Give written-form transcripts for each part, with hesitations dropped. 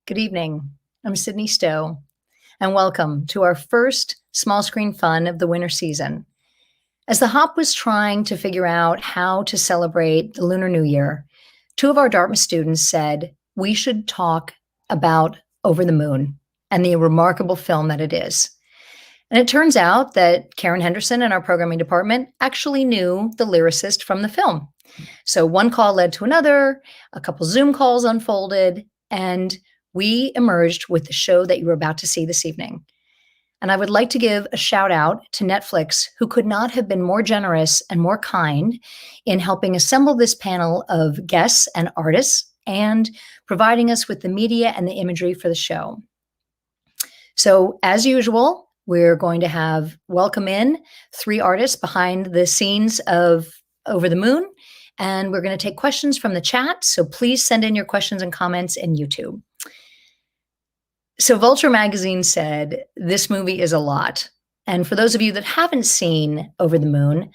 Good evening. I'm Sydney Stowe, and welcome to our first small screen fun of the winter season. As the Hop was trying to figure out how to celebrate the Lunar New Year, two of our Dartmouth students said we should talk about Over the Moon and the remarkable film that it is. And it turns out that Karen Henderson in our programming department actually knew the lyricist from the film. So one call led to another, a couple Zoom calls unfolded, and we emerged with the show that you're about to see this evening. And I would like to give a shout out to Netflix, who could not have been more generous and more kind in helping assemble this panel of guests and artists and providing us with the media and the imagery for the show. So as usual, we're going to have welcome in three artists behind the scenes of Over the Moon, and we're going to take questions from the chat. So please send in your questions and comments in YouTube. So Vulture magazine said, this movie is a lot. And for those of you that haven't seen Over the Moon,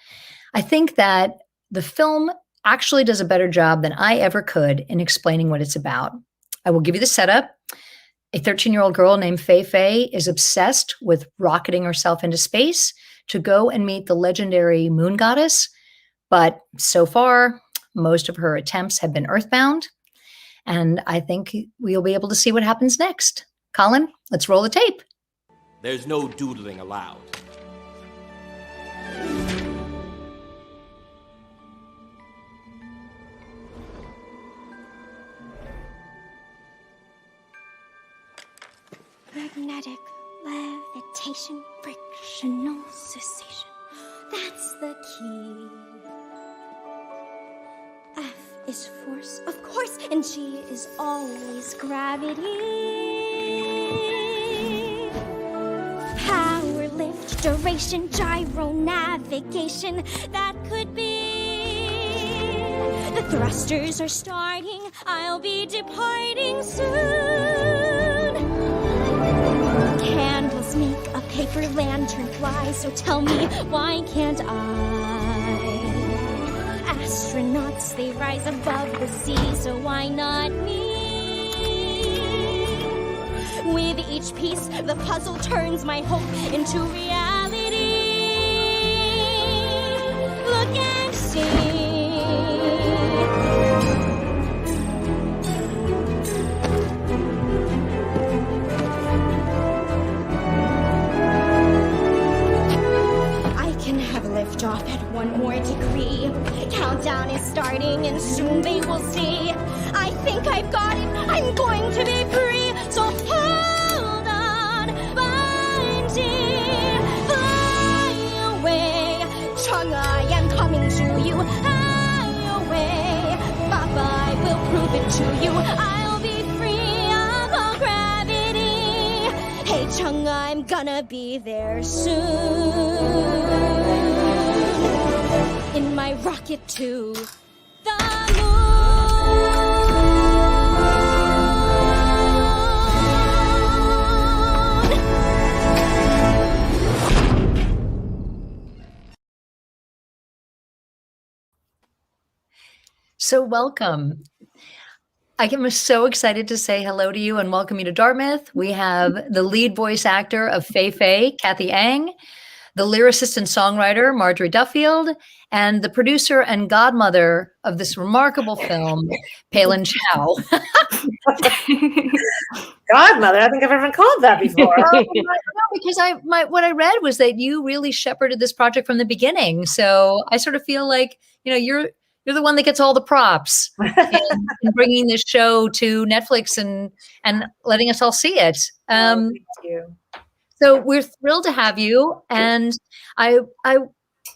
I think that the film actually does a better job than I ever could in explaining what it's about. I will give you the setup. A 13-year-old girl named Fei Fei is obsessed with rocketing herself into space to go and meet the legendary moon goddess. But so far, most of her attempts have been earthbound. And I think we'll be able to see what happens next. Colin, let's roll the tape. There's no doodling allowed. Magnetic levitation, frictional cessation. That's the key. F is force, of course, and G is always gravity. Power, lift, duration, gyro, navigation, that could be. The thrusters are starting, I'll be departing soon. Candles make a paper lantern fly, so tell me, why can't I? Astronauts, they rise above the sea, so why not me? With each piece, the puzzle turns my hope into reality. Look and see. Off at one more degree. Countdown is starting and soon they will see. I think I've got it. I'm going to be free. So hold on, binding, fly away. Changa, I am coming to you. Fly away. Bye-bye, will prove it to you. I'll be free of all gravity. Hey, Changa, I'm gonna be there soon. In my rocket to the moon. So welcome. I am so excited to say hello to you and welcome you to Dartmouth. We have the lead voice actor of Fei Fei, Cathy Ang, the lyricist and songwriter, Marjorie Duffield, and the producer and godmother of this remarkable film, Peilin Chou. Godmother? I think I've ever been called that before. No, because what I read was that you really shepherded this project from the beginning. So I sort of feel like, you're the one that gets all the props in bringing this show to Netflix and letting us all see it. Thank you. So we're thrilled to have you. And I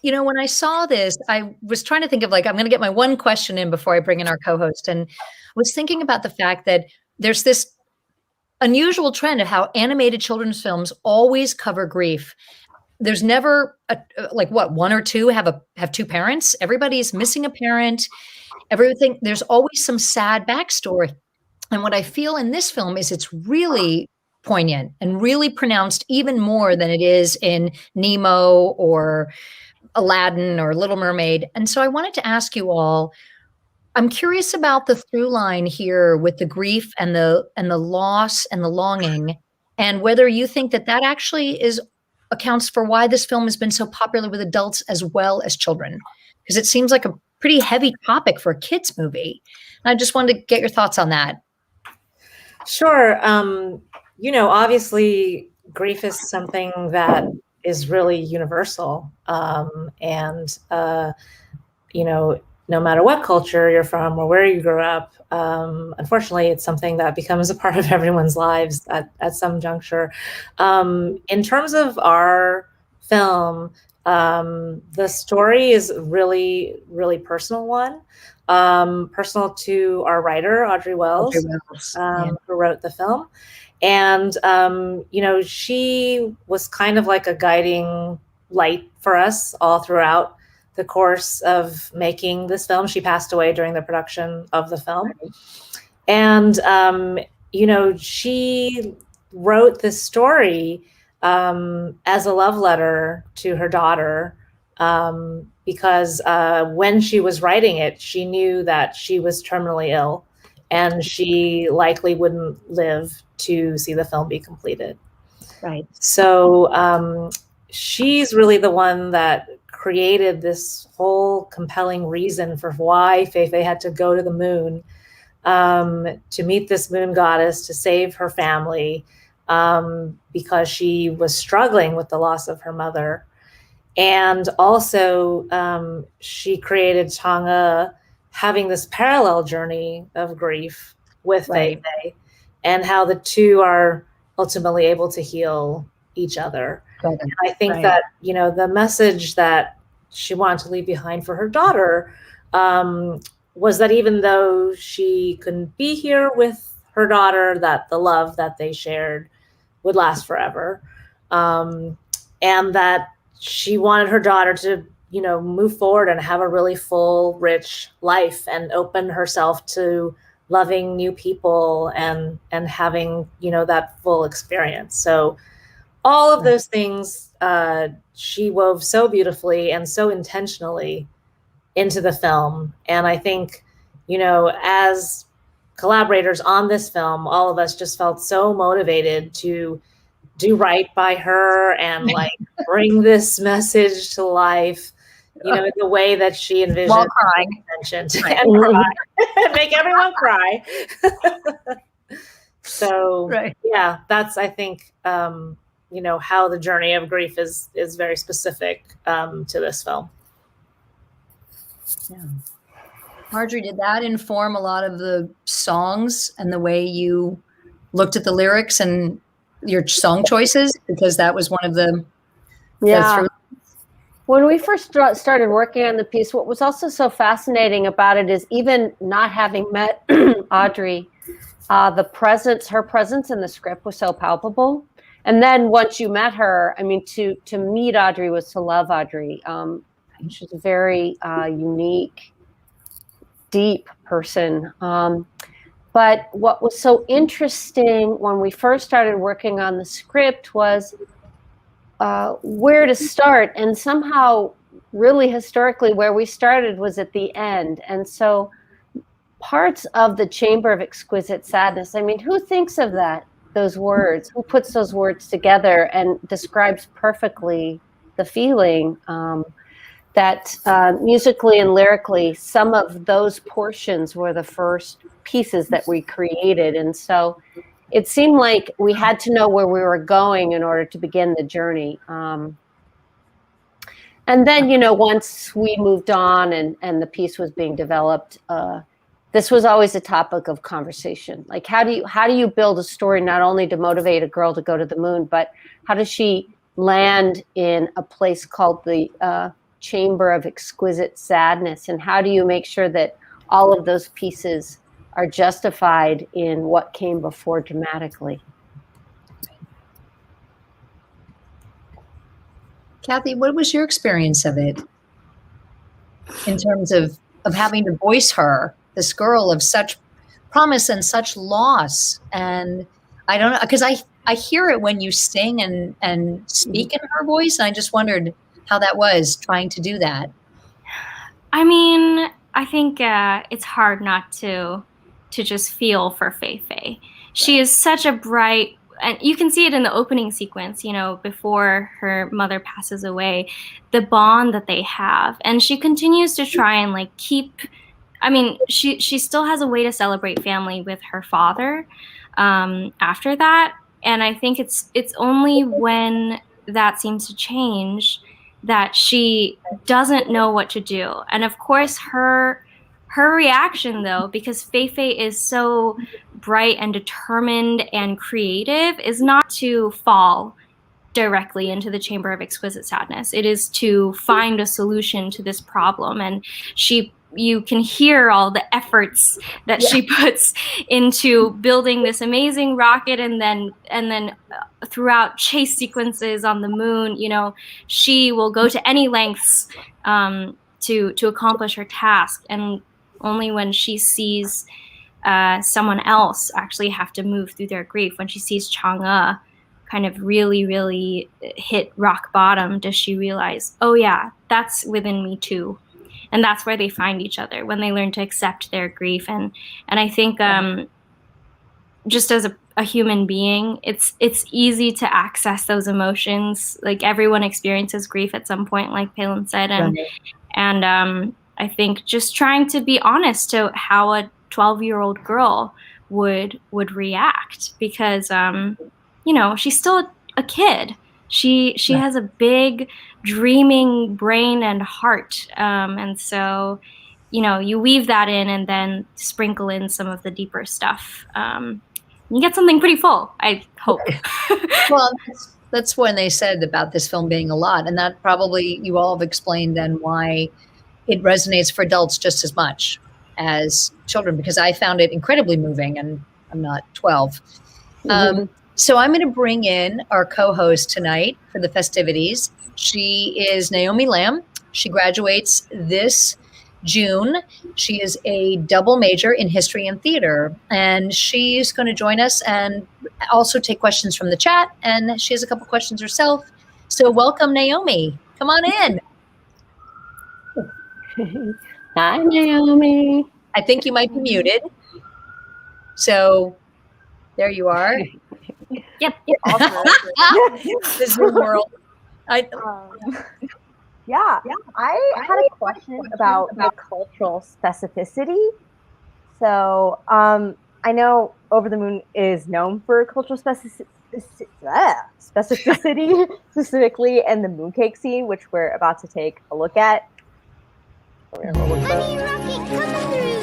when I saw this, I was trying to think of I'm going to get my one question in before I bring in our co-host, and was thinking about the fact that there's this unusual trend of how animated children's films always cover grief. There's never one or two have two parents. Everybody's missing a parent. Everything. There's always some sad backstory. And what I feel in this film is it's really poignant and really pronounced, even more than it is in Nemo or Aladdin or Little Mermaid. And so I wanted to ask you all, I'm curious about the through line here with the grief and the loss and the longing, and whether you think that that actually accounts for why this film has been so popular with adults as well as children, because it seems like a pretty heavy topic for a kids movie. And I just wanted to get your thoughts on that. Sure. Obviously, grief is something that is really universal. No matter what culture you're from or where you grew up, unfortunately, it's something that becomes a part of everyone's lives at some juncture. In terms of our film, the story is really, really personal one. Personal to our writer, Audrey Wells, who wrote the film. And, she was kind of like a guiding light for us all throughout the course of making this film. She passed away during the production of the film. And, she wrote this story as a love letter to her daughter, because when she was writing it, she knew that she was terminally ill and she likely wouldn't live to see the film be completed. Right. So she's really the one that created this whole compelling reason for why Fei Fei had to go to the moon, to meet this moon goddess, to save her family, because she was struggling with the loss of her mother. And also, she created Changa, having this parallel journey of grief with Fei Fei, and how the two are ultimately able to heal each other. And I think that, the message that she wanted to leave behind for her daughter was that even though she couldn't be here with her daughter, that the love that they shared would last forever. And that she wanted her daughter to, move forward and have a really full, rich life and open herself to loving new people and having, that full experience. So all of those things she wove so beautifully and so intentionally into the film. And I think, as collaborators on this film, all of us just felt so motivated to do right by her and bring this message to life, in the way that she envisioned. While crying. And cry. Make everyone cry. So, yeah, that's, I think, how the journey of grief is very specific to this film. Yeah. Marjorie, did that inform a lot of the songs and the way you looked at the lyrics and your song choices? Because that was one of the when we first started working on the piece, what was also so fascinating about it is, even not having met Audrey, her presence in the script was so palpable. And then once you met her, I mean, to meet Audrey was to love Audrey. She's a very unique, deep person. But what was so interesting when we first started working on the script was where to start. And somehow, really historically, where we started was at the end. And so parts of the Chamber of Exquisite Sadness, I mean, who thinks of that? Those words, who puts those words together and describes perfectly the feeling that musically and lyrically, some of those portions were the first pieces that we created. And so it seemed like we had to know where we were going in order to begin the journey. And then, once we moved on and the piece was being developed, this was always a topic of conversation. Like, how do you build a story not only to motivate a girl to go to the moon, but how does she land in a place called the Chamber of Exquisite Sadness? And how do you make sure that all of those pieces are justified in what came before dramatically? Cathy, what was your experience of it in terms of having to voice her, this girl of such promise and such loss? And I don't know, because I hear it when you sing and speak in her voice. And I just wondered how that was, trying to do that. I mean, I think it's hard not to just feel for Fei Fei. She is such a bright, and you can see it in the opening sequence, before her mother passes away, the bond that they have. And she continues to try and like she still has a way to celebrate family with her father after that. And I think it's only when that seems to change that she doesn't know what to do. And of course, her reaction, though, because Fei Fei is so bright and determined and creative, is not to fall directly into the chamber of exquisite sadness. It is to find a solution to this problem. And you can hear all the efforts that she puts into building this amazing rocket, and then throughout chase sequences on the moon, she will go to any lengths to accomplish her task. And only when she sees someone else actually have to move through their grief, when she sees Changa kind of really, really hit rock bottom, does she realize, oh yeah, that's within me too. And that's where they find each other, when they learn to accept their grief. And I think just as a human being, it's easy to access those emotions. Like, everyone experiences grief at some point, like Peilin said. And I think just trying to be honest to how a 12-year-old girl would react, because she's still a kid. She has a big dreaming brain and heart, and so you weave that in and then sprinkle in some of the deeper stuff. You get something pretty full, I hope. Well, that's when they said about this film being a lot, and that probably you all have explained then why it resonates for adults just as much as children, because I found it incredibly moving, and I'm not 12. So I'm going to bring in our co-host tonight for the festivities. She is Naomi Lam. She graduates this June. She is a double major in history and theater, and she's going to join us and also take questions from the chat. And she has a couple questions herself. So welcome, Naomi. Come on in. Hi, Naomi. I think you might be muted. So there you are. Yep. The Zoom world. Yeah, I had a question about the cultural specificity. So I know Over the Moon is known for cultural specificity, specifically in the mooncake scene, which we're about to take a look at. Honey rocket coming through.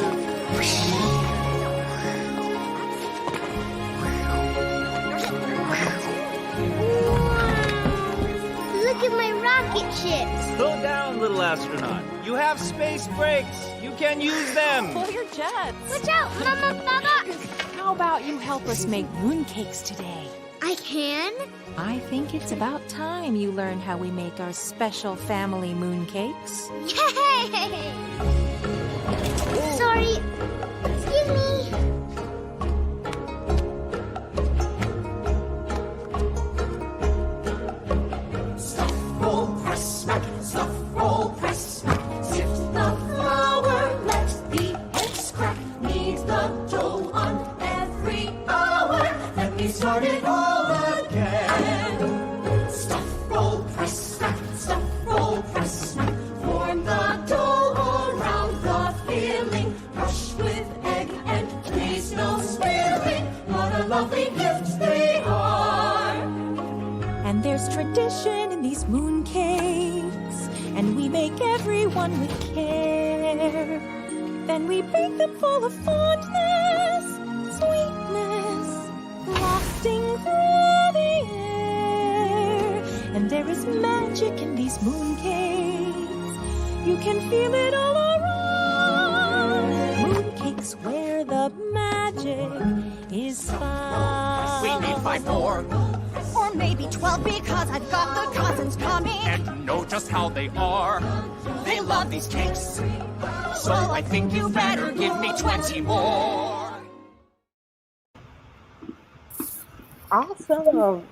Look at my rocket ships. Slow down, little astronaut. You have space brakes. You can use them. Pull your jets. Watch out, Mama, Baba. How about you help us make mooncakes today? I can? I think it's about time you learn how we make our special family mooncakes. Yay! Sorry. Excuse me. Stuff, roll, press, smack. Stuff, roll, press, smack. Sift the flour, let the eggs crack. Knead the dough on every hour. Then we start it all again. Stuff, roll, press, smack. Stuff, roll, press, smack. Form the dough around the filling. Brush with egg and please no spilling. What a lovely gift they are. And there's tradition in these mooncakes, and we make everyone with care. Then we bake them full of fondness, sweetness, wafting through the air. And there is magic in these mooncakes. You can feel it all around. Mooncakes where the magic is found. We need 5 more. Or maybe 12 because I've got the cousins coming. And know just how they are. They love these cakes. So I think you better give me 20 more. Awesome.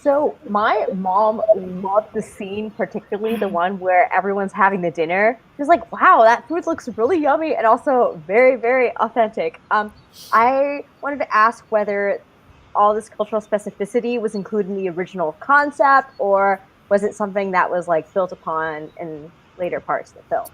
So my mom loved the scene, particularly the one where everyone's having the dinner. She was like, wow, that food looks really yummy and also very, very authentic. I wanted to ask whether all this cultural specificity was included in the original concept, or was it something that was like built upon in later parts of the film?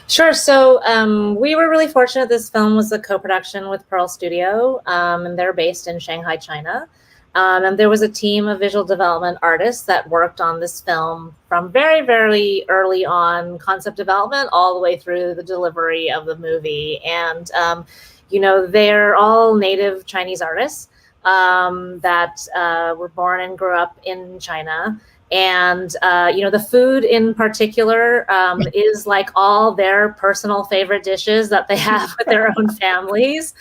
Sure. So we were really fortunate. This film was a co-production with Pearl Studio, and they're based in Shanghai, China. And there was a team of visual development artists that worked on this film from very, very early on concept development all the way through the delivery of the movie. And, you know, they're all native Chinese artists that were born and grew up in China. And, you know, the food in particular is like all their personal favorite dishes that they have with their own families.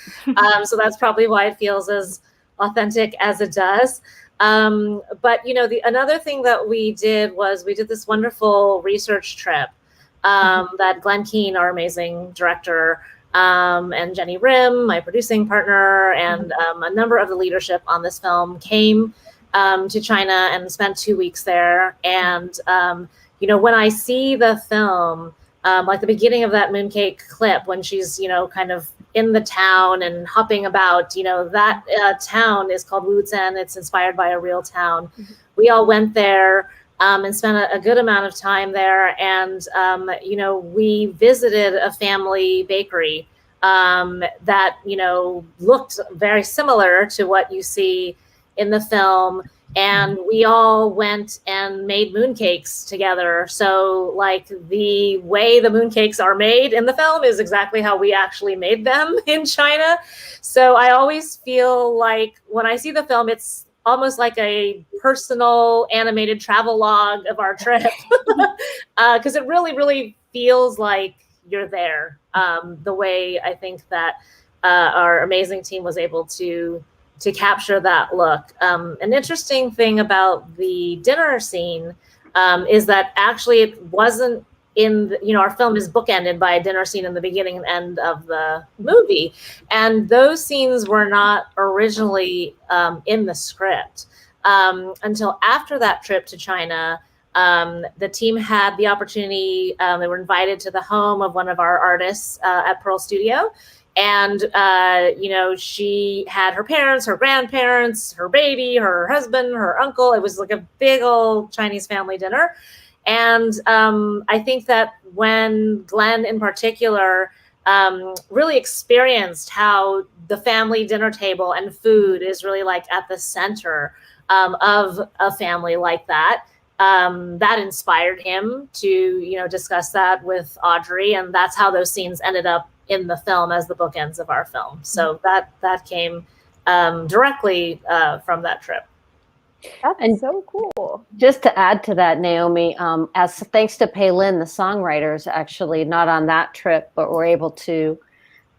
So that's probably why it feels as authentic as it does. But, you know, another thing that we did was we did this wonderful research trip that Glenn Keane, our amazing director, and Jenny Rim, my producing partner, and a number of the leadership on this film came to China and spent 2 weeks there. And, you know, when I see the film, like the beginning of that mooncake clip, when she's, you know, kind of in the town and hopping about, you know, that town is called Wuzhen. It's inspired by a real town. We all went there and spent a good amount of time there. And, you know, we visited a family bakery that, you know, looked very similar to what you see in the film. And we all went and made mooncakes together. So like the way the mooncakes are made in the film is exactly how we actually made them in China. So I always feel like when I see the film, it's almost like a personal animated travel log of our trip. Because it really, really feels like you're there. The way I think that our amazing team was able to capture that look. An interesting thing about the dinner scene is that actually it wasn't in the, you know, our film is bookended by a dinner scene in the beginning and end of the movie. And those scenes were not originally in the script until after that trip to China. The team had the opportunity, they were invited to the home of one of our artists at Pearl Studio. And, you know, she had her parents, her grandparents, her baby, her husband, her uncle. It was like a big old Chinese family dinner. And I think that when Glenn in particular really experienced how the family dinner table and food is really like at the center of a family like that, that inspired him to, you know, discuss that with Audrey. And that's how those scenes ended up in the film as the bookends of our film. So that came directly from that trip. That's so cool. Just to add to that, Naomi, as thanks to Peilin, the songwriters actually not on that trip, but were able to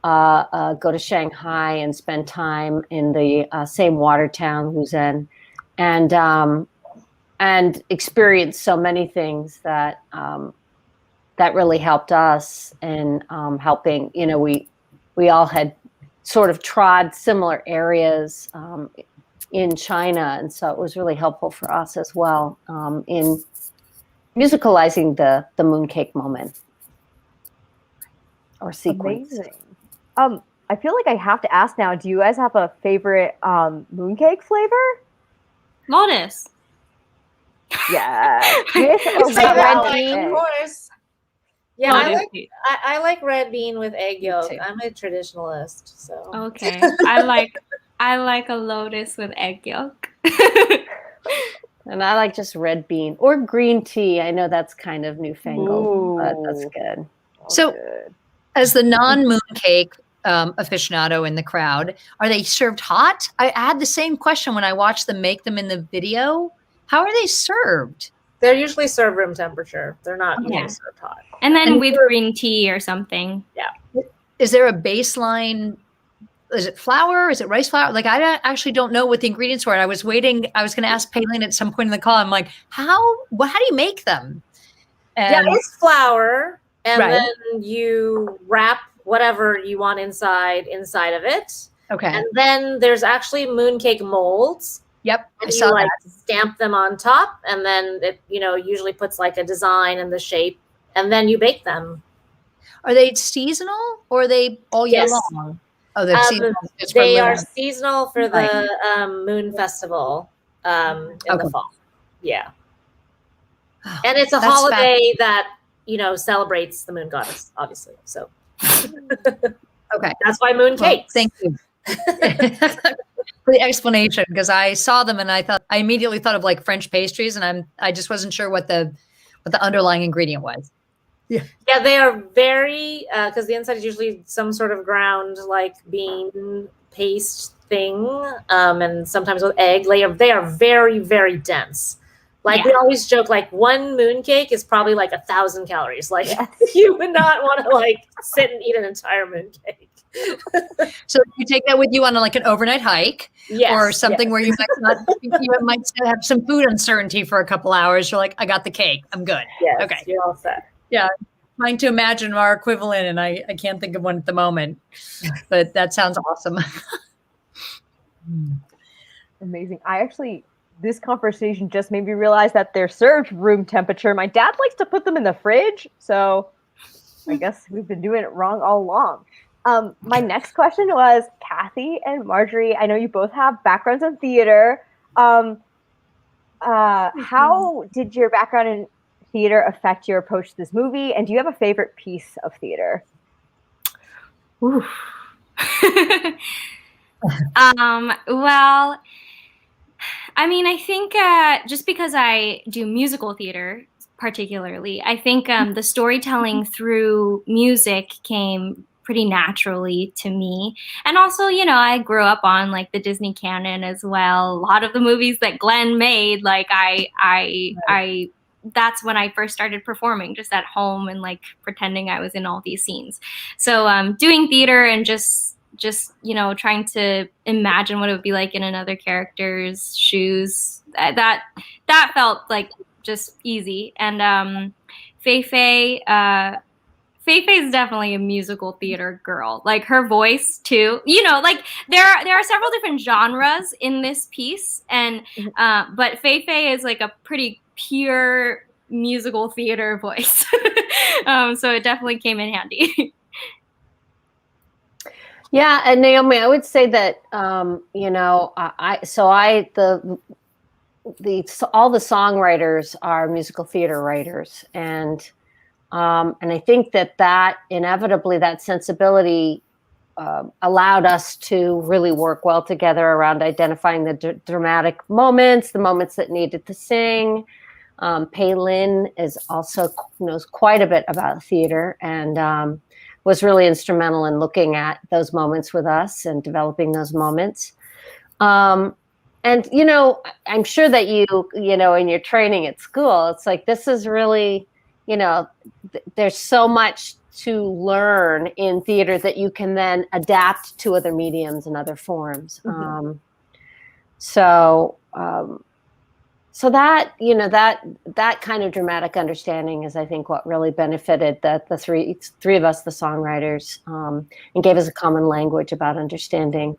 go to Shanghai and spend time in the same water town, Wuzhen, and experience so many things that that really helped us in helping. You know, we all had sort of trod similar areas in China, and so it was really helpful for us as well in musicalizing the mooncake moment or sequence. Amazing. I feel like I have to ask now, do you guys have a favorite mooncake flavor? Lotus. Yeah. With Say that, like, of egg. course. Yeah, Lotus. I like red bean with egg yolk. I'm a traditionalist, so Okay. I like a lotus with egg yolk. And I like just red bean or green tea. I know that's kind of newfangled, but that's good. So, as the non-mooncake aficionado in the crowd, are they served hot? I had the same question when I watched them make them in the video. How are they served? they're usually served room temperature. They're not Yeah. served hot. And then with green tea or something. Yeah. Is there a baseline? Is it flour? Is it rice flour? Like, I actually don't know what the ingredients were. I was waiting. I was going to ask Peilin at some point in the call. I'm like, how do you make them? And it's flour. And Right. then you wrap whatever you want inside of it. Okay. And then there's actually mooncake molds Yep, I And saw you like that. stamp them on top, and then it, usually puts like a design and the shape, and then you bake them. Are they seasonal or are they all year Yes. long? Oh, they're seasonal. Just for They are Lunar. seasonal for the Moon Festival in the fall. Yeah. Oh, And it's a that's holiday that, celebrates the moon goddess, obviously. So okay. that's why moon Well, cakes. thank you for the explanation, because I saw them and I immediately thought of like French pastries, and I just wasn't sure what the underlying ingredient was. Yeah, they are very because the inside is usually some sort of ground like bean paste thing, and sometimes with egg. They are very, very dense. Like we always joke, like one moon cake is probably like 1,000 calories. Like you would not want to like sit and eat an entire moon cake. So you take that with you on like an overnight hike, or something where you might still have some food uncertainty for a couple hours. You're like, I got the cake, I'm good. Yes, okay, you're all set. Yeah, trying to imagine our equivalent, and I can't think of one at the moment, but that sounds awesome. Amazing. This conversation just made me realize that they're served room temperature. My dad likes to put them in the fridge, so I guess we've been doing it wrong all along. My next question was, Cathy and Marjorie, I know you both have backgrounds in theater. How did your background in theater affect your approach to this movie? And do you have a favorite piece of theater? Ooh. Well, I mean, I think just because I do musical theater particularly, I think the storytelling through music came pretty naturally to me. And also, I grew up on like the Disney canon as well. A lot of the movies that Glenn made, like I that's when I first started performing, just at home and like pretending I was in all these scenes. So doing theater and just trying to imagine what it would be like in another character's shoes, that felt like just easy. And Fei Fei is definitely a musical theater girl. Like her voice too. Like there are several different genres in this piece, and but Fei Fei is like a pretty pure musical theater voice. So it definitely came in handy. Yeah, and Naomi, I would say that all the songwriters are musical theater writers, and I think that inevitably that sensibility allowed us to really work well together around identifying the dramatic moments, the moments that needed to sing. Peilin knows quite a bit about theater, and was really instrumental in looking at those moments with us and developing those moments. And, I'm sure that in your training at school, it's like, this is really, there's so much to learn in theater that you can then adapt to other mediums and other forms. Mm-hmm. So that kind of dramatic understanding is, I think, what really benefited the three of us, the songwriters, and gave us a common language about understanding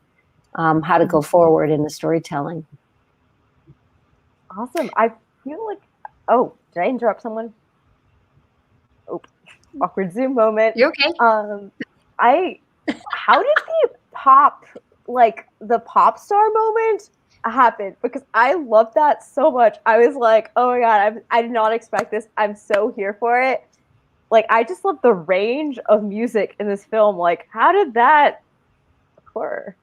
how to go forward in the storytelling. Awesome. I feel like, did I interrupt someone? Oh, awkward Zoom moment. You're okay. How did the pop star moment happen? Because I love that so much. I was like, oh my God, I did not expect this. I'm so here for it. Like, I just love the range of music in this film. Like, how did that occur?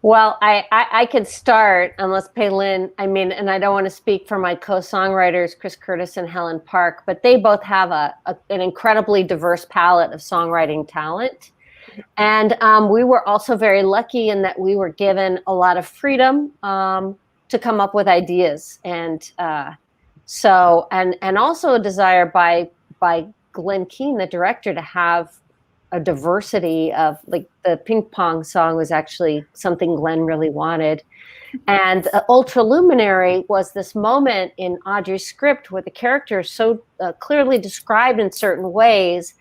Well, I could start, unless Peilin, and I don't want to speak for my co-songwriters, Chris Curtis and Helen Park, but they both have an incredibly diverse palette of songwriting talent. And we were also very lucky in that we were given a lot of freedom to come up with ideas. And and also a desire by Glenn Keane, the director, to have a diversity of, like, the ping pong song was actually something Glenn really wanted. And Ultraluminary was this moment in Audrey's script where the character is so clearly described in certain ways.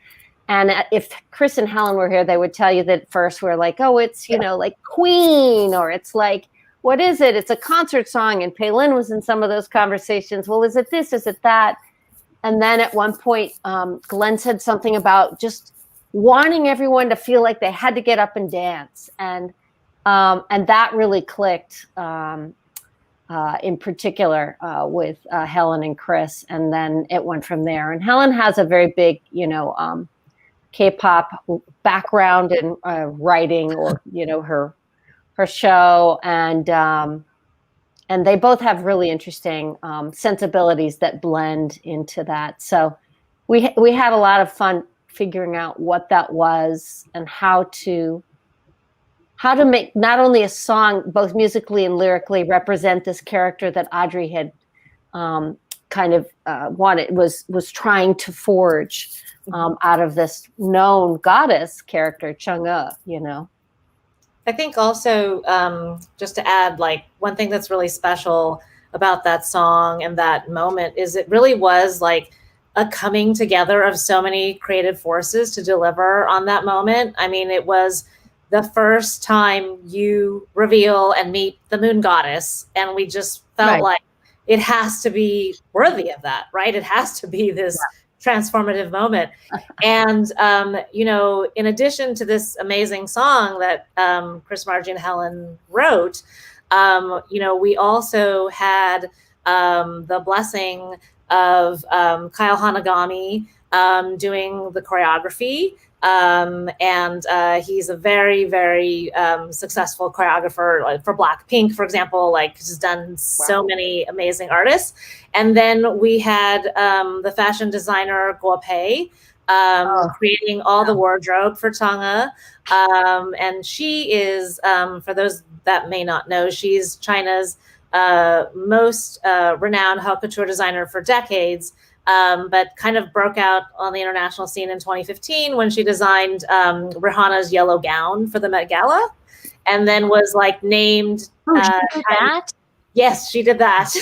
And if Chris and Helen were here, they would tell you that at first we're like, oh, it's, like Queen, or it's like what is it? It's a concert song. And Peilin was in some of those conversations. Well, is it this? Is it that? And then at one point, Glenn said something about just wanting everyone to feel like they had to get up and dance. And that really clicked in particular with Helen and Chris. And then it went from there. And Helen has a very big, K-pop background in writing, or, her show. And they both have really interesting sensibilities that blend into that. So we had a lot of fun figuring out what that was and how to make not only a song, both musically and lyrically, represent this character that Audrey had was trying to forge out of this known goddess character, Changa, I think also, just to add, like, one thing that's really special about that song and that moment is it really was like a coming together of so many creative forces to deliver on that moment. I mean, it was the first time you reveal and meet the moon goddess, and we just felt like it has to be worthy of that, right? It has to be this transformative moment. And, in addition to this amazing song that Chris, Margie, and Helen wrote, we also had the blessing of Kyle Hanagami doing the choreography. And he's a very, very successful choreographer, like for Blackpink, for example, like he's done so many amazing artists. And then we had the fashion designer Guo Pei creating all the wardrobe for Changa. And she is, for those that may not know, she's China's most renowned haute couture designer for decades. But kind of broke out on the international scene in 2015 when she designed Rihanna's yellow gown for the Met Gala, and then was like named. Yes, she did that.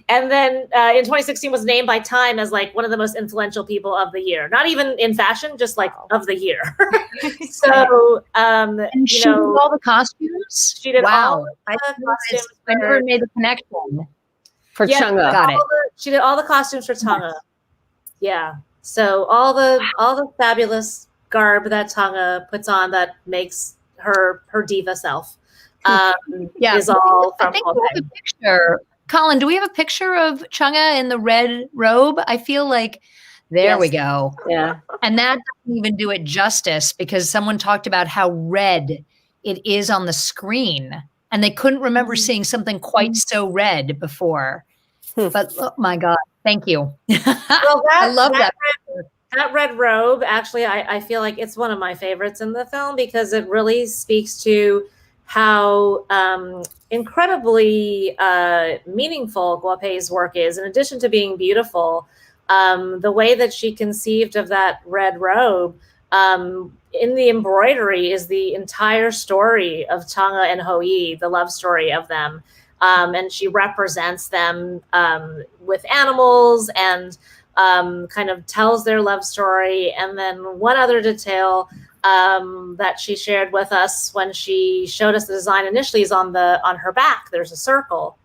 And then in 2016 was named by Time as like one of the most influential people of the year. Not even in fashion, just like of the year. So, and she did all the costumes? She did all the costumes. I never made the connection. For Changa. Got it. She did all the costumes for Changa. Yeah. So all the fabulous garb that Changa puts on that makes her diva self is all from I think we have a picture. Colin, do we have a picture of Changa in the red robe? I feel like there we go. Yeah. And that doesn't even do it justice, because someone talked about how red it is on the screen. And they couldn't remember seeing something quite so red before. But oh my God, thank you. Well, I love that. That red robe, actually, I feel like it's one of my favorites in the film because it really speaks to how incredibly meaningful Guo Pei's work is. In addition to being beautiful, the way that she conceived of that red robe, in the embroidery is the entire story of Changa and Hou-yi, the love story of them. And she represents them with animals and kind of tells their love story. And then one other detail that she shared with us when she showed us the design initially is on her back, there's a circle.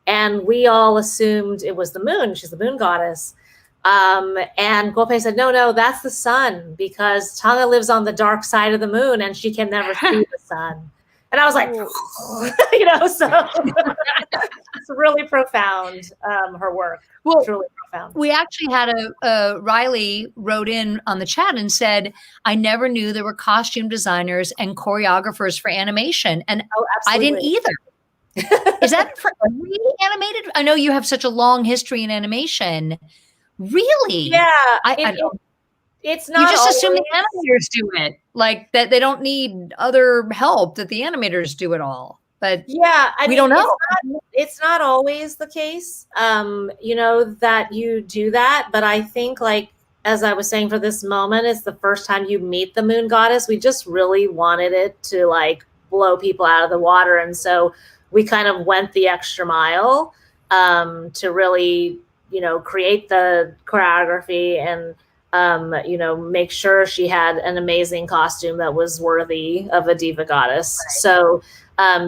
And we all assumed it was the moon. She's the moon goddess. And Guo Pei said, no, that's the sun, because Changa lives on the dark side of the moon and she can never see the sun. And I was like, so it's really profound, her work. Well, truly profound. We actually had Riley wrote in on the chat and said, I never knew there were costume designers and choreographers for animation. And I didn't either. Is that for every animated? I know you have such a long history in animation. Really? Yeah. I don't. It's not. You just always assume the animators do it, like that they don't need other help, that the animators do it all. But yeah, we don't know. It's not always the case, that you do that. But I think, like, as I was saying, for this moment, it's the first time you meet the moon goddess. We just really wanted it to like blow people out of the water. And so we kind of went the extra mile to really, create the choreography and make sure she had an amazing costume that was worthy of a diva goddess. Right. So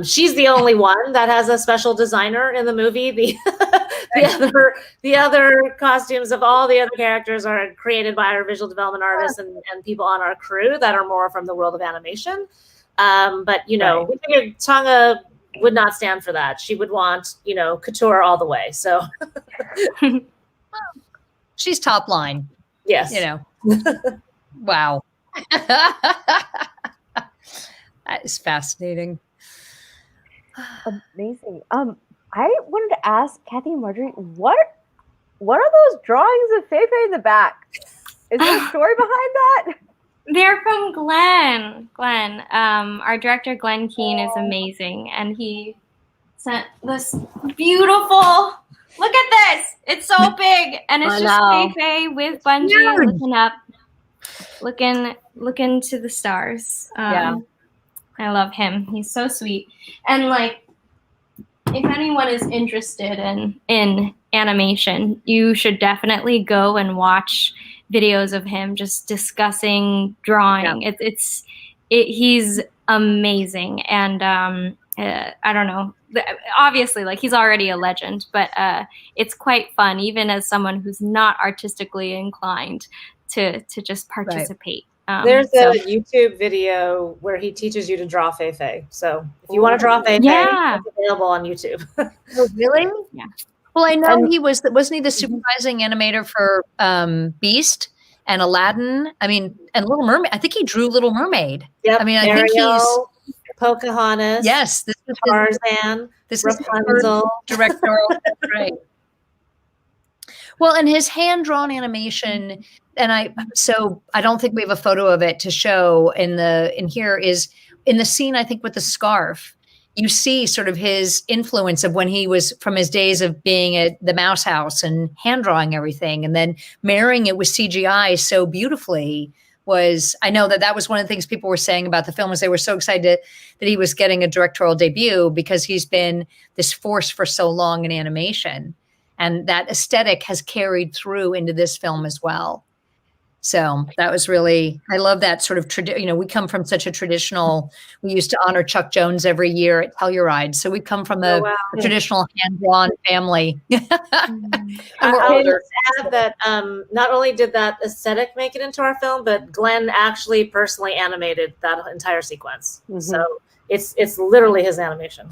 she's the only one that has a special designer in the movie. The other costumes of all the other characters are created by our visual development artists and people on our crew that are more from the world of animation. But we figured Changa would not stand for that. She would want, couture all the way. So she's top line. Yes. Wow. That is fascinating. Amazing. I wanted to ask Cathy and Marjorie, what are those drawings of Fei Fei in the back? Is there a story behind that? They're from Glenn. Our director Glenn Keane is amazing, and he sent this beautiful. Look at this! It's so big, and it's just Fei Fei with Bungie looking up, looking to the stars. I love him. He's so sweet, and if anyone is interested in animation, you should definitely go and watch videos of him just discussing drawing. Yeah. He's amazing, and I don't know. Obviously, he's already a legend, but it's quite fun, even as someone who's not artistically inclined, to just participate. Right. There's a YouTube video where he teaches you to draw Fei Fei. So if you want to draw Fei Fei, it's available on YouTube. Oh, really? Yeah. Well, I know wasn't he the supervising animator for Beast and Aladdin? I mean, and Little Mermaid. I think he drew Little Mermaid. Yep. I mean, Ariel, I think he's Pocahontas. Yes, this is Tarzan. This Rapunzel. is directorial, right? Well, and his hand-drawn animation, and I don't think we have a photo of it to show in here, is in the scene, I think, with the scarf. You see sort of his influence of when he was from his days of being at the Mouse House and hand drawing everything, and then marrying it with CGI so beautifully. I know that was one of the things people were saying about the film, is they were so excited that he was getting a directorial debut, because he's been this force for so long in animation. And that aesthetic has carried through into this film as well. So that was really, I love that sort of we come from such a traditional, we used to honor Chuck Jones every year at Telluride. So we come from a traditional hand-drawn family. I'll just add that not only did that aesthetic make it into our film, but Glenn actually personally animated that entire sequence. Mm-hmm. So it's literally his animation.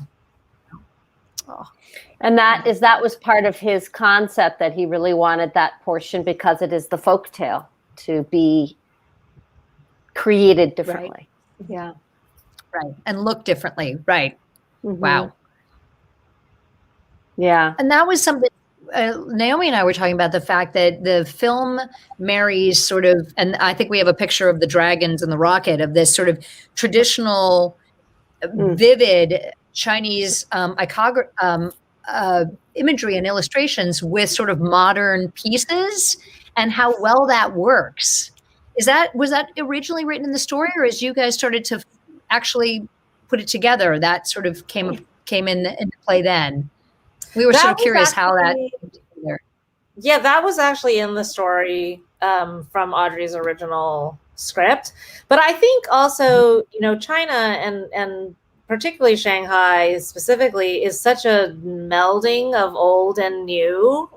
Oh. And that was part of his concept, that he really wanted that portion because it is the folktale to be created differently. Right. Yeah. Right. And look differently. Right. Mm-hmm. Wow. Yeah. And that was something Naomi and I were talking about, the fact that the film marries sort of, and I think we have a picture of the dragons and the rocket, of this sort of traditional, vivid Chinese imagery and illustrations with sort of modern pieces, and how well that works. Was that originally written in the story, or as you guys started to actually put it together, that sort of came into play then? We were so curious how that came together. Yeah, that was actually in the story from Audrey's original script. But I think also, China and particularly Shanghai specifically is such a melding of old and new,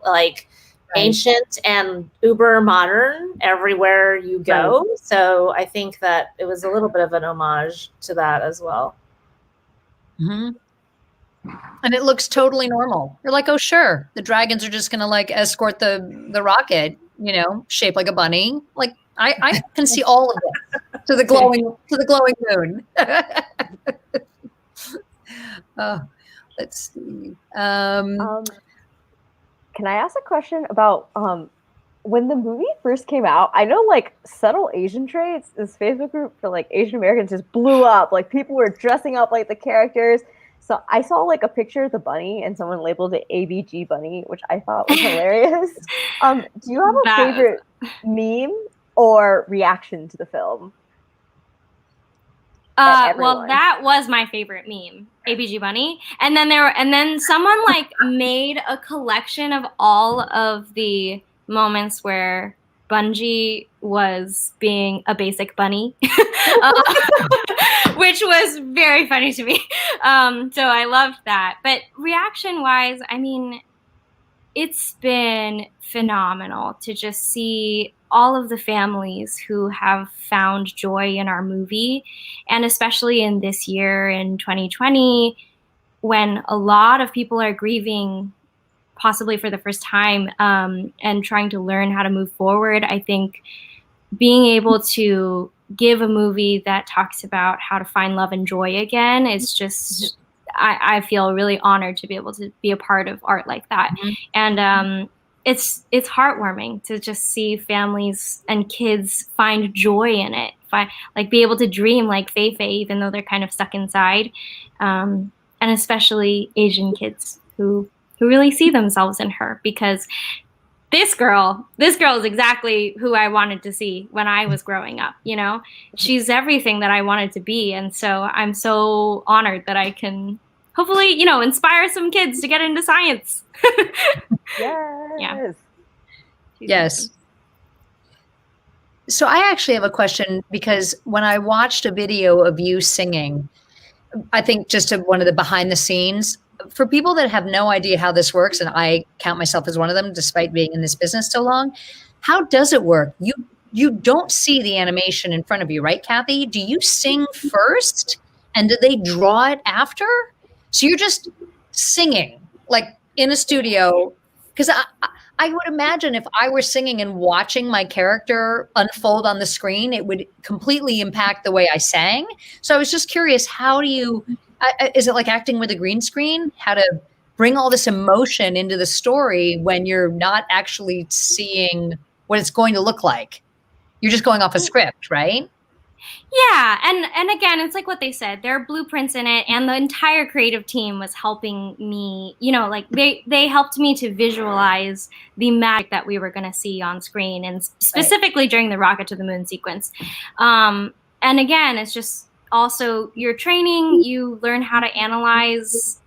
ancient and uber modern everywhere you go. Right. So I think that it was a little bit of an homage to that as well. Mm-hmm. And it looks totally normal. You're like, oh, sure, the dragons are just going to escort the rocket, shaped like a bunny. I can see all of it to the glowing moon. Let's see. Can I ask a question about when the movie first came out? I know subtle Asian traits, this Facebook group for Asian Americans just blew up. People were dressing up like the characters. So I saw a picture of the bunny, and someone labeled it ABG bunny, which I thought was hilarious. Do you have a favorite meme or reaction to the film? Well, that was my favorite meme, ABG bunny. And then someone made a collection of all of the moments where Bungie was being a basic bunny, which was very funny to me. So I loved that. But reaction-wise, I mean, it's been phenomenal to just see all of the families who have found joy in our movie, and especially in this year in 2020, when a lot of people are grieving possibly for the first time, and trying to learn how to move forward. I think being able to give a movie that talks about how to find love and joy again is just, I feel really honored to be able to be a part of art like that. And it's heartwarming to just see families and kids find joy in it, be able to dream like Fei Fei, even though they're kind of stuck inside. And especially Asian kids who really see themselves in her, because this girl is exactly who I wanted to see when I was growing up. You know, she's everything that I wanted to be. And so I'm so honored that I can hopefully, you know, inspire some kids to get into science. Yes. Yeah. Yes. So I actually have a question, because when I watched a video of you singing, I think just one of the behind the scenes, for people that have no idea how this works, and I count myself as one of them despite being in this business so long, how does it work? You don't see the animation in front of you, right, Cathy? Do you sing first and do they draw it after? So you're just singing like in a studio? Because I would imagine if I were singing and watching my character unfold on the screen, it would completely impact the way I sang. So I was just curious, how do you, is it like acting with a green screen? How to bring all this emotion into the story when you're not actually seeing what it's going to look like? You're just going off a script, right? Yeah, and again, it's like what they said. There are blueprints in it, and the entire creative team was helping me. You know, like they helped me to visualize the magic that we were going to see on screen, and specifically during the rocket to the moon sequence. And again, it's just also your training. You learn how to analyze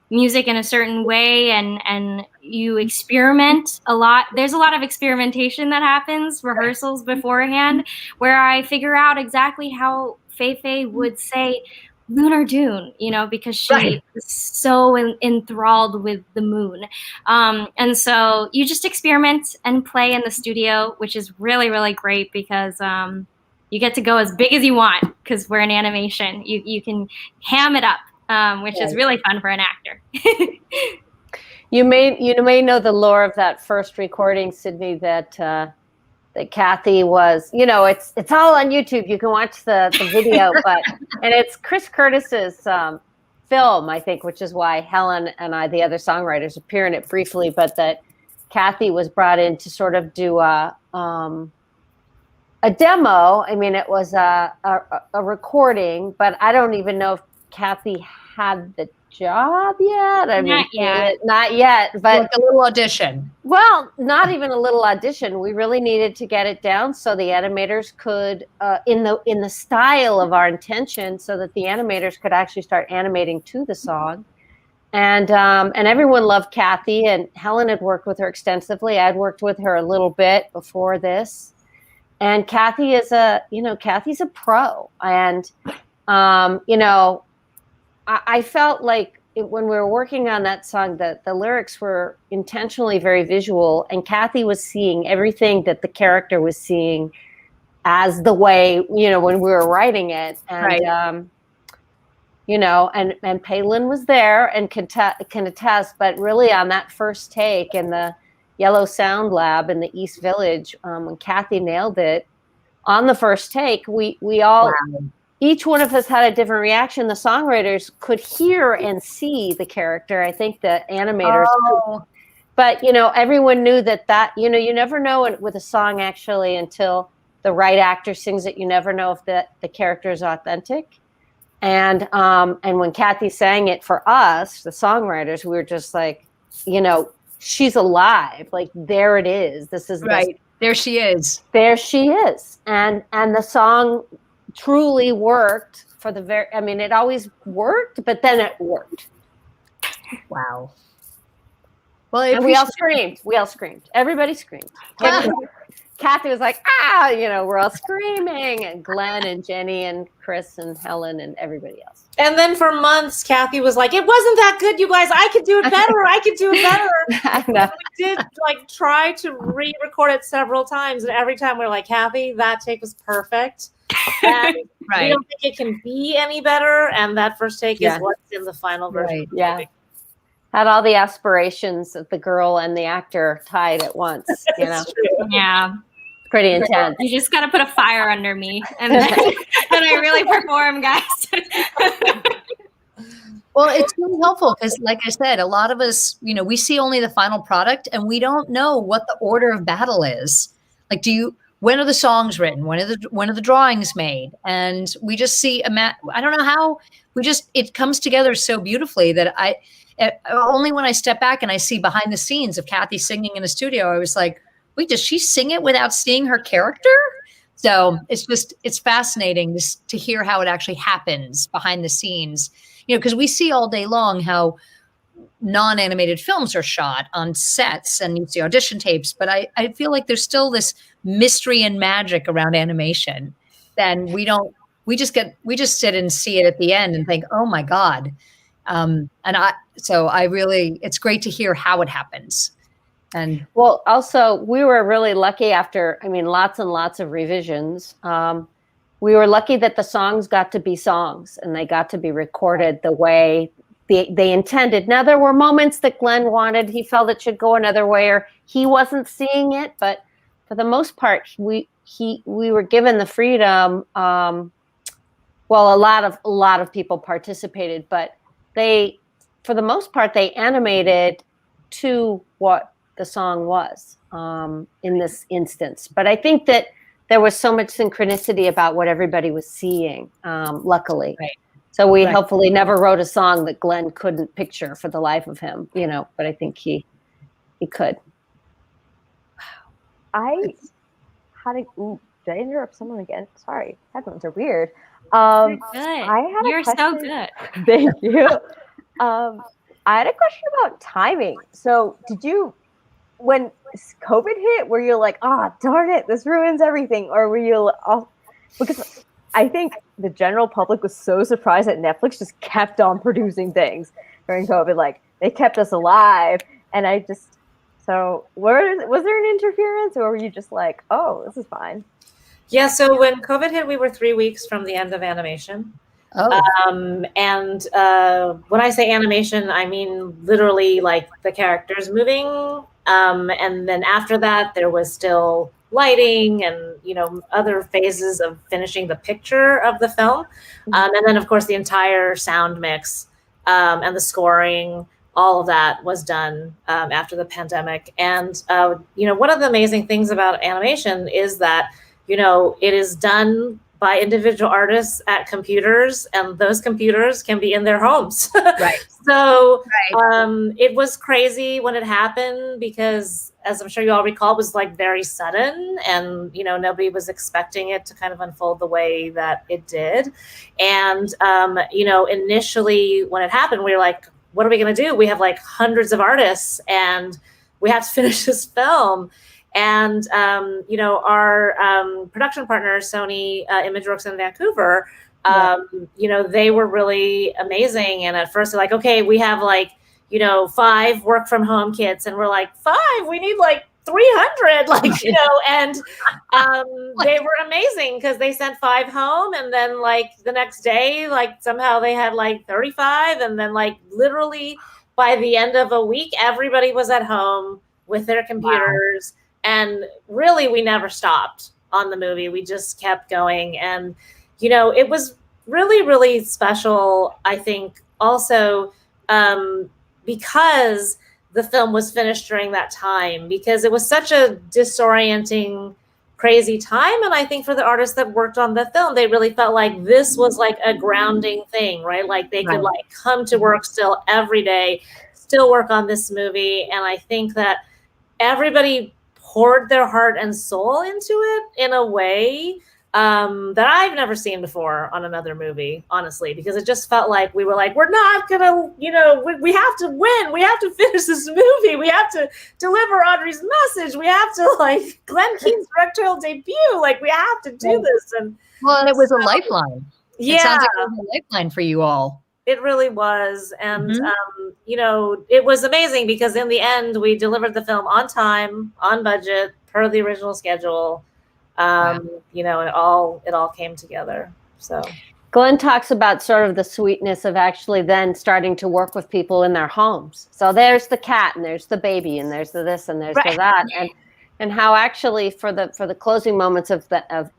music in a certain way, and you experiment a lot. There's a lot of experimentation that happens, rehearsals beforehand, where I figure out exactly how Fei Fei would say Lunar Dune, you know, because she is so enthralled with the moon. And so you just experiment and play in the studio, which is really, really great, because you get to go as big as you want, because we're in animation. You can ham it up. Which is really fun for an actor. You may know the lore of that first recording, Sydney, that Cathy was, you know, it's all on YouTube. You can watch the video, and it's Chris Curtis's film, I think, which is why Helen and I, the other songwriters, appear in it briefly, but that Cathy was brought in to sort of do a demo. I mean, it was a recording, but I don't even know if Cathy had the job yet. Not yet, but like a little audition. Well, not even a little audition. We really needed to get it down so the animators could, in the style of our intention, so that the animators could actually start animating to the song. And everyone loved Cathy, and Helen had worked with her extensively. I'd worked with her a little bit before this, and Cathy is Cathy's a pro, and you know. I felt like when we were working on that song, that the lyrics were intentionally very visual, and Cathy was seeing everything that the character was seeing as the way, you know, when we were writing it. And, you know, and Peilin was there and can attest, but really on that first take in the Yellow Sound Lab in the East Village, when Cathy nailed it on the first take, we all... Wow. Each one of us had a different reaction. The songwriters could hear and see the character. I think the animators could. But, you know, everyone knew that, you know, you never know with a song actually until the right actor sings it. You never know if the character is authentic. And when Cathy sang it for us, the songwriters, we were just like, you know, she's alive. Like, there it is. This is right. There she is. There she is. And the song truly worked for I mean, it always worked, but then it worked. Wow. Well, and we all screamed. Everybody screamed. Cathy was like, we're all screaming, and Glenn and Jenny and Chris and Helen and everybody else. And then for months, Cathy was like, it wasn't that good, you guys. I could do it better. I could do it better. I know. We did try to re-record it several times. And every time we're like, Cathy, that take was perfect. And we don't think it can be any better. And that first take is what's in the final version. Of the movie. Had all the aspirations of the girl and the actor tied at once, Yeah. Pretty intense. You just got to put a fire under me, and then I really perform, guys. Well, it's really helpful because, like I said, a lot of us, we see only the final product, and we don't know what the order of battle is. Like, when are the songs written? When are the drawings made? And we just see I don't know how it comes together so beautifully that only when I step back and I see behind the scenes of Cathy singing in a studio, I was like, wait, does she sing it without seeing her character? So it's fascinating to hear how it actually happens behind the scenes, because we see all day long how non-animated films are shot on sets and you see audition tapes, but I feel like there's still this mystery and magic around animation. Then we just sit and see it at the end and think, oh my God. It's great to hear how it happens. And well, also we were really lucky after, lots and lots of revisions. We were lucky that the songs got to be songs and they got to be recorded the way they intended. Now there were moments that Glenn wanted, he felt it should go another way, or he wasn't seeing it, but for the most part, we were given the freedom. Well, a lot of people participated, but for the most part, they animated to what the song was in this instance. But I think that there was so much synchronicity about what everybody was seeing, luckily. Right. So we hopefully never wrote a song that Glenn couldn't picture for the life of him, but I think he could. Did I interrupt someone again? Sorry, headphones are weird. You're good. You're so good. Thank you. I had a question about timing. So when COVID hit, were you like, darn it, this ruins everything? Or were you, because I think the general public was so surprised that Netflix just kept on producing things during COVID. Like, they kept us alive. And was there an interference, or were you just like, oh, this is fine? Yeah, so when COVID hit, we were 3 weeks from the end of animation. Oh. And when I say animation, I mean literally like the characters moving. And then after that, there was still lighting and, other phases of finishing the picture of the film. And then, of course, the entire sound mix and the scoring, all of that was done after the pandemic. And, one of the amazing things about animation is that, it is done by individual artists at computers, and those computers can be in their homes. Right. So it was crazy when it happened because, as I'm sure you all recall, it was like very sudden, and nobody was expecting it to kind of unfold the way that it did. And initially when it happened, we were like, what are we going to do? We have like hundreds of artists, and we have to finish this film. And, our production partner, Sony Imageworks in Vancouver, they were really amazing. And at first they're like, okay, we have 5 work from home kits. And we're like, 5, we need 300, and they were amazing because they sent 5 home. And then the next day, somehow they had 35. And then literally by the end of a week, everybody was at home with their computers. Wow. And really, we never stopped on the movie. We just kept going. And, it was really, really special, I think, also because the film was finished during that time, because it was such a disorienting, crazy time. And I think for the artists that worked on the film, they really felt like this was a grounding thing, right? They could come to work still every day, still work on this movie. And I think that everybody poured their heart and soul into it in a way that I've never seen before on another movie, honestly, because it just felt like we were like, we're not gonna, we have to win. We have to finish this movie. We have to deliver Audrey's message. We have to, like, Glenn Keane's directorial debut. Like, we have to do this. And it was a lifeline. Yeah. It sounds like it was a lifeline for you all. It really was. And, it was amazing because in the end, we delivered the film on time, on budget, per the original schedule. It all came together. So Glenn talks about sort of the sweetness of actually then starting to work with people in their homes. So there's the cat and there's the baby and there's the this and there's the that. And how actually for the closing moments of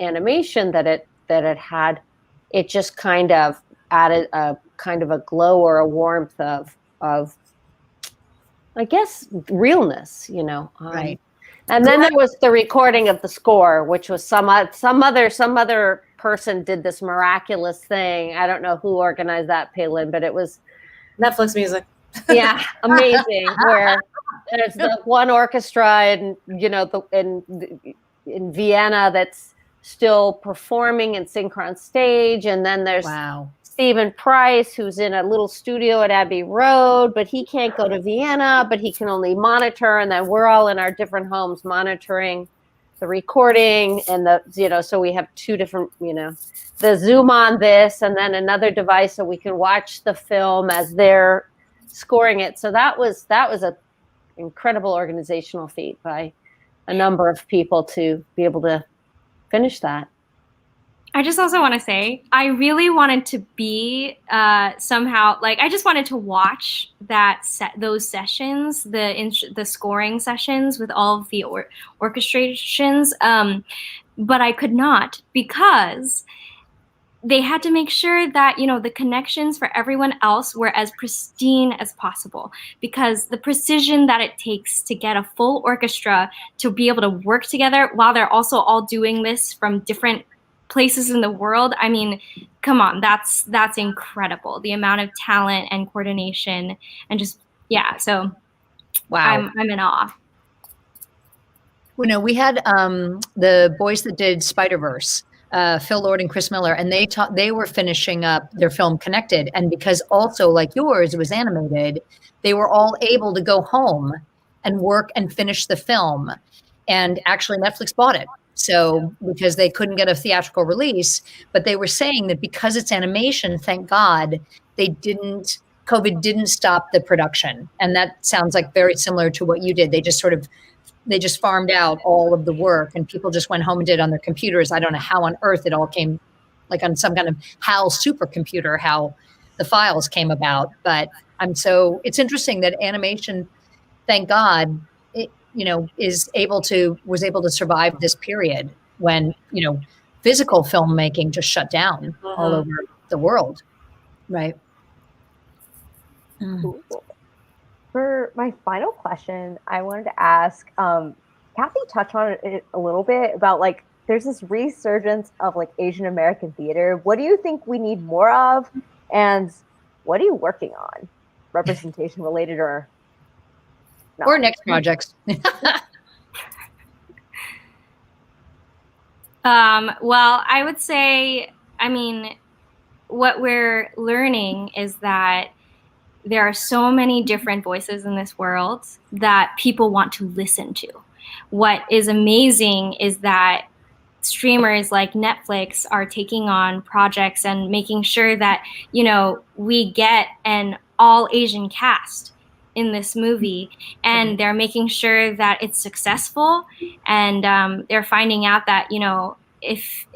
animation that it had, it just kind of added a kind of a glow or a warmth of I guess realness, Right. And then there was the recording of the score, which was some other person did this miraculous thing. I don't know who organized that, Peilin, but it was Netflix music. Yeah, amazing. Where there's the one orchestra in Vienna that's still performing and synchron stage, and then there's Stephen Price, who's in a little studio at Abbey Road, but he can't go to Vienna, but he can only monitor. And then we're all in our different homes monitoring the recording and so we have two different, the Zoom on this and then another device so we can watch the film as they're scoring it. So that was an incredible organizational feat by a number of people to be able to finish that. I just also want to say, I really wanted to be somehow, like, I just wanted to watch those sessions, the scoring sessions with all of the orchestrations, but I could not because they had to make sure that, the connections for everyone else were as pristine as possible, because the precision that it takes to get a full orchestra to be able to work together while they're also all doing this from different places in the world. I mean, come on, that's incredible. The amount of talent and coordination and just, so wow. I'm in awe. We had the boys that did Spider-Verse, Phil Lord and Chris Miller, and they were finishing up their film Connected. And because also, like yours, it was animated, they were all able to go home and work and finish the film. And actually Netflix bought it. So because they couldn't get a theatrical release, but they were saying that because it's animation, thank God, COVID didn't stop the production. And that sounds like very similar to what you did. They just farmed out all of the work and people just went home and did it on their computers. I don't know how on earth it all came, like on some kind of HAL supercomputer, how the files came about. But it's interesting that animation, thank God, was able to survive this period when, physical filmmaking just shut down all over the world. Right. Cool. For my final question, I wanted to ask, Cathy touched on it a little bit about, like, there's this resurgence of, like, Asian American theater. What do you think we need more of? And what are you working on? Representation related or not? Or next projects. Well, I would say, what we're learning is that there are so many different voices in this world that people want to listen to. What is amazing is that streamers like Netflix are taking on projects and making sure that, we get an all Asian cast in this movie, and they're making sure that it's successful, and they're finding out that if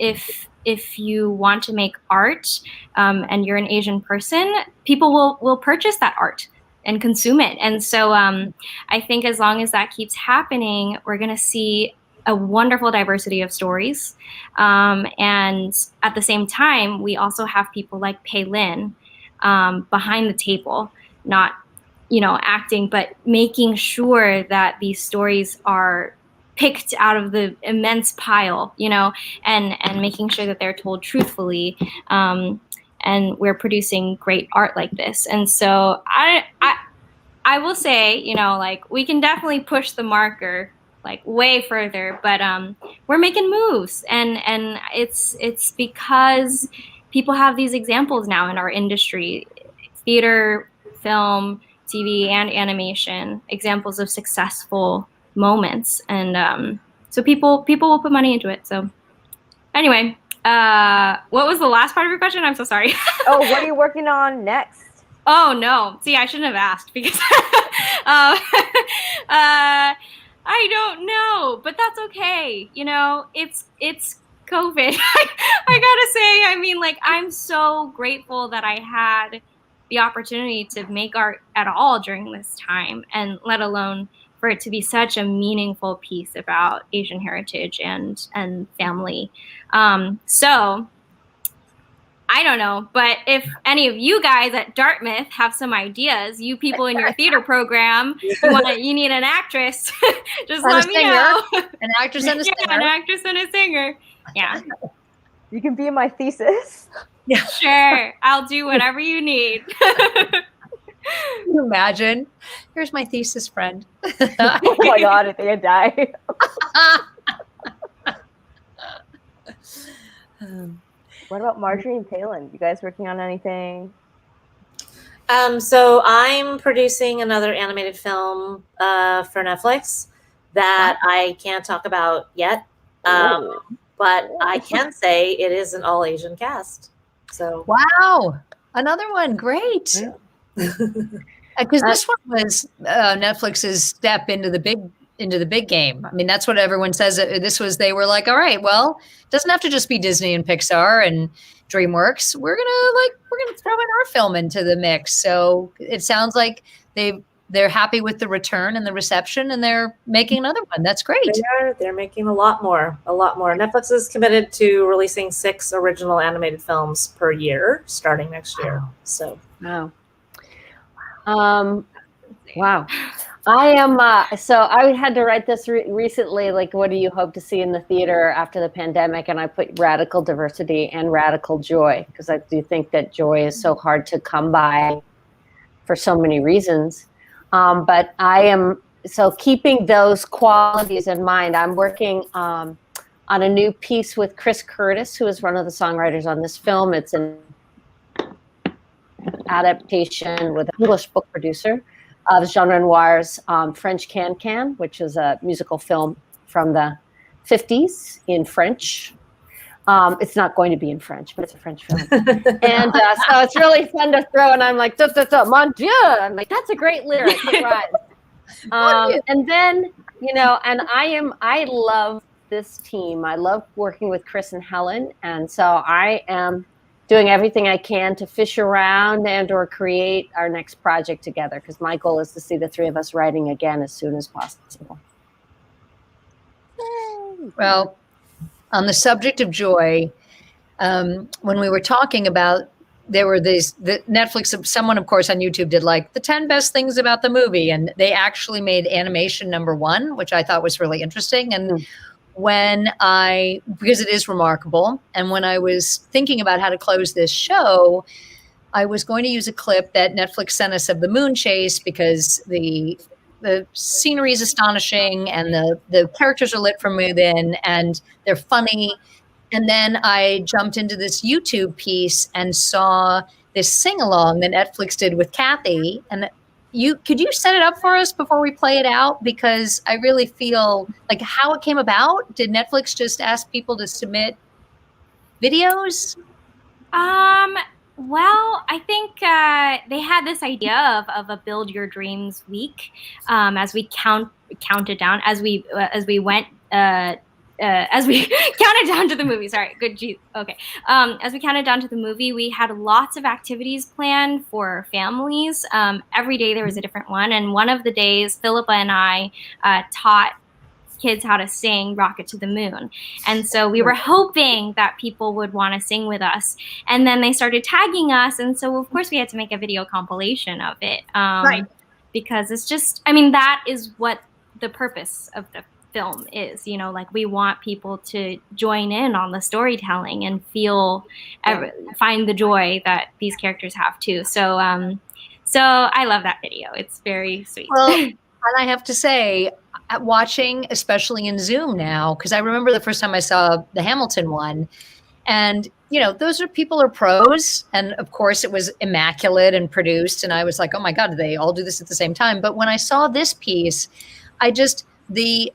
you want to make art and you're an Asian person, people will purchase that art and consume it. And so I think as long as that keeps happening, we're going to see a wonderful diversity of stories, and at the same time, we also have people like Peilin behind the table, not acting, but making sure that these stories are picked out of the immense pile, and making sure that they're told truthfully. And we're producing great art like this. And so I will say, we can definitely push the marker like way further, but we're making moves, and it's because people have these examples now in our industry, theater, film, TV, and animation, examples of successful moments, and so people will put money into it. So anyway, what was the last part of your question? I'm so sorry. Oh, what are you working on next? Oh no! See, I shouldn't have asked because I don't know, but that's okay. You know, it's COVID. I gotta say, I mean, like, I'm so grateful that I had the opportunity to make art at all during this time, and let alone for it to be such a meaningful piece about Asian heritage and family. So I don't know, but if any of you guys at Dartmouth have some ideas, you people in your theater program, you need an actress, just let me know. An actress and a singer. Yeah, an actress and a singer. Yeah. You can be in my thesis. Yeah. Sure. I'll do whatever you need. Can you imagine? Here's my thesis friend. Oh my God, I think I die. What about Marjorie and Peilin? You guys working on anything? So I'm producing another animated film for Netflix that I can't talk about yet. But I can say it is an all Asian cast. So wow, another one, great. Because this one was Netflix's step into the big game. I mean, that's what everyone says. They were like, all right, well, it doesn't have to just be Disney and Pixar and DreamWorks. We're gonna throw in our film into the mix. So it sounds like they're happy with the return and the reception, and they're making another one. That's great. They're making a lot more. Netflix is committed to releasing 6 original animated films per year starting next year. So wow. Wow. I am, so I had to write this recently, like, what do you hope to see in the theater after the pandemic? And I put radical diversity and radical joy, because I do think that joy is so hard to come by for so many reasons. But I am, so keeping those qualities in mind, I'm working on a new piece with Chris Curtis, who is one of the songwriters on this film. It's an adaptation with an English book producer of Jean Renoir's French Can-Can, which is a musical film from the 50s in French. It's not going to be in French, but it's a French film. And so it's really fun to throw, and I'm like, mon Dieu! I'm like, that's a great lyric. And then, you know, and I love this team. I love working with Chris and Helen, and so I am doing everything I can to fish around and or create our next project together, because my goal is to see the 3 of us writing again as soon as possible. Well, on the subject of joy, when we were talking about, there were the Netflix, someone of course on YouTube did like the 10 best things about the movie, and they actually made animation #1, which I thought was really interesting. And because it is remarkable, and when I was thinking about how to close this show, I was going to use a clip that Netflix sent us of the moon chase, because the scenery is astonishing and the characters are lit from within and they're funny. And then I jumped into this YouTube piece and saw this sing-along that Netflix did with Cathy. And could you set it up for us before we play it out? Because I really feel like how it came about. Did Netflix just ask people to submit videos? Well, I think they had this idea of a Build Your Dreams week as we counted down as we went. As we counted down to the movie, sorry, good geez, okay. As we counted down to the movie, we had lots of activities planned for families. Every day there was a different one, and one of the days, Philippa and I taught kids how to sing Rocket to the Moon. And so we were hoping that people would want to sing with us. And then they started tagging us, and so of course we had to make a video compilation of it. Right. Because it's just, I mean, that is what the purpose of the film is, you know, like we want people to join in on the storytelling and find the joy that these characters have too. So I love that video. It's very sweet. Well, and I have to say, at watching, especially in Zoom now, because I remember the first time I saw the Hamilton one, and those people are pros, and of course it was immaculate and produced, and I was like, oh my God, did they all do this at the same time? But when I saw this piece, I just the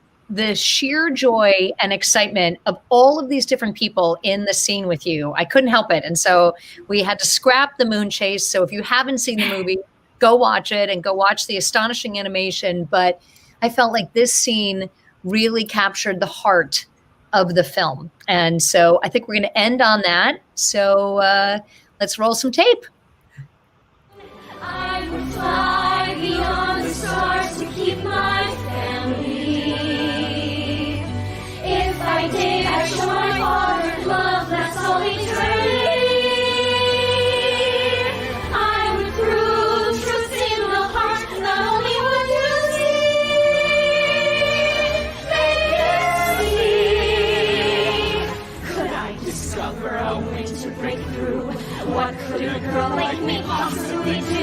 sheer joy and excitement of all of these different people in the scene with you, I couldn't help it. And so we had to scrap the moon chase. So if you haven't seen the movie, go watch it and go watch the astonishing animation. But I felt like this scene really captured the heart of the film. And so I think we're going to end on that. So let's roll some tape. I would fly beyond the stars to keep my family. If I did, I'd show my father love that's all eternity. I would prove truth in the heart, not only would you see, could I discover a way to break through? What could a girl like me possibly do?